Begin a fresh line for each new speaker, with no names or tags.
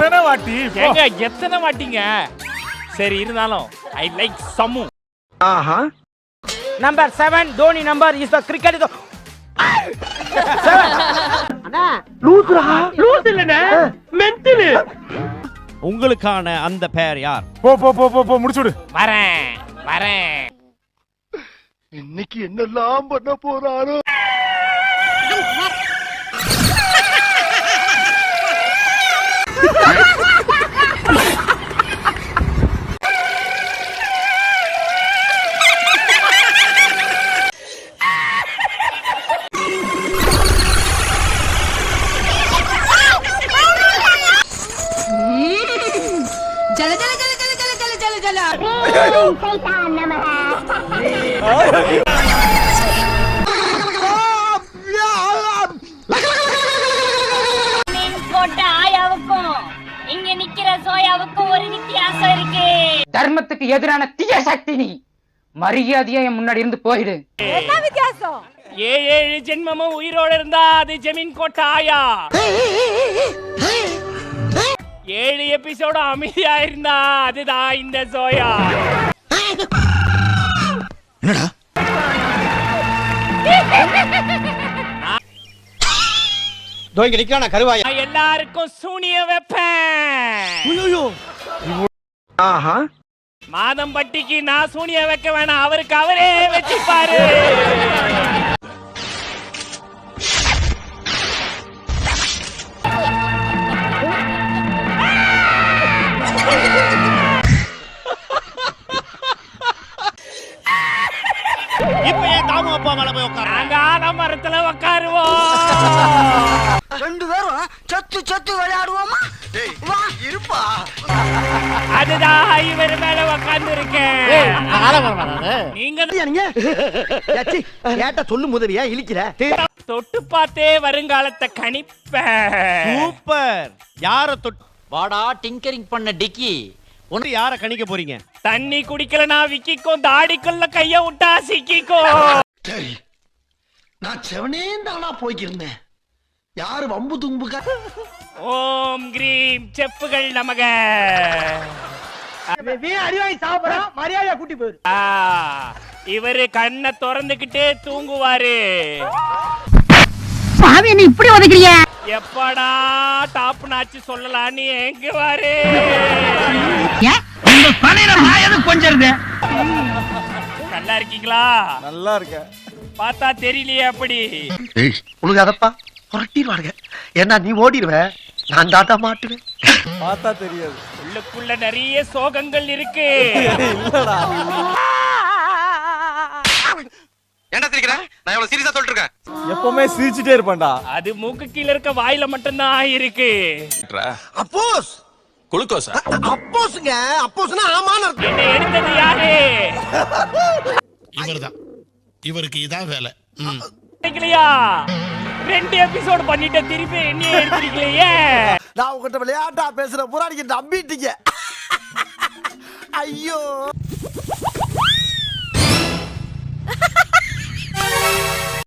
எத்தனை வாட்டி
ஏங்க எத்தனை வாட்டிங்க? சரி இருந்தாலும் ஐ லைக் சமு.
ஆஹா. Number 7 Dhoni number is the cricket. அண்ணா லூசுரா? லூஸ் இல்லனே, மென்டல்.
உங்களுக்கான அந்த பேர் யார்?
போ போ போ போ முடிச்சுடு.
வரேன்.
இன்னைக்கு என்னெல்லாம் பண்ண போறாரோ?
இங்க நிக்கிற சோயாவுக்கும் ஒரு வித்தியாசம் இருக்கு.
தர்மத்துக்கு எதிரான தீய சக்தி நீ. மரியாதையா என் முன்னாடி இருந்து போயிடு.
என்ன வித்தியாசம்?
7 ஜென்மமும் உயிரோட இருந்தா அது ஜமீன் கோட்டை ஆயா. 7 எபிசோட அமைதியா இருந்தா அதுதான் இந்த சோயா.
என்னடா
தோங்க நிக்கான கருவாயா.
எல்லாருக்கும் சூனிய வைப்பேன்.
ஆஹா.
மாதம்பட்டிக்கு நான் சூனிய வைக்க வேணாம், அவருக்கு அவரே வச்சுப்பாரு.
இப்ப ஏன் தாமு அப்பா மேல போய் உட்கார?
நாங்க ஆலமரத்துல உட்காருவோம்.
2 பேரும் சத்து விளையாடுவோமா? வா இருப்பா.
அதுதான் இவர் மேல உட்கார்ந்து இருக்கேன். நீங்க
ஏட்ட சொல்லு முதவியா இழிக்கிற.
தொட்டு பார்த்தே வருங்காலத்தை கணிப்ப.
சூப்பர். யார தொட்டு?
வாடா டிங்கரிங் பண்ண டிக்கி.
ஒன்னு யார கணிக்க போறீங்க?
தண்ணி குடிக்கலனா விக்கிக்கும், தாடிக்குள்ள கைய விட்டா சிக்கிக்கும்.
சரி, நான் செவனே தானா போய்க்கிருந்தேன். யாரு வம்பு தும்புக்க?
ஓம் கிரீம் செப்புகள் நமக.
அடிவாய் சாப்பிடறோம், மரியாதையா கூட்டி போயிரு.
இவரு கண்ணை திறந்துகிட்டே தூங்குவாரு.
சாமி என்ன இப்படி ஒதுக்குறீங்க?
எப்படா டாப் நாச்சு சொல்லலான்னு ஏங்குவாரு.
உங்க பணையில மாயது கொஞ்சம்
நல்லா இருக்கீங்களா?
நல்லா இருக்க.
பார்த்தா தெரியலையே அப்படி.
உனக்கு அதப்பா புரட்டிடுவாருங்க. ஏன்னா நீ ஓடிடுவ, நான் தாத்தா மாட்டுவேன்.
பார்த்தா தெரியாது.
உள்ளுக்குள்ள நிறைய சோகங்கள் இருக்கு.
இல்லடா.
என்ன சிரிக்கிற? நான் எவ்வளவு சீரியஸா சொல்லிட்டு இருக்கேன்.
எப்பவுமே சிரிச்சிட்டே இருப்பேன்டா.
அது மூக்கு கீழ இருக்க வாயில மட்டும்தான் இருக்கு.
அப்போஸ் குளுக்கோஸ். அப்போஸ்ங்க, அப்போஸ்னா ஆமான்னு அர்த்தம்.
என்ன எடுத்தது யாரு?
இவர்தான். இவருக்கு இதான் வேலை.
கேக்கலையா? 2 எபிசோட் பண்ணிட்ட, திருப்பி என்ன எடுத்துக்கலையே?
நான் உங்ககிட்ட விளையாட்டா பேசுற புறாடிக்கு நம்பிட்டீங்க. ஐயோ.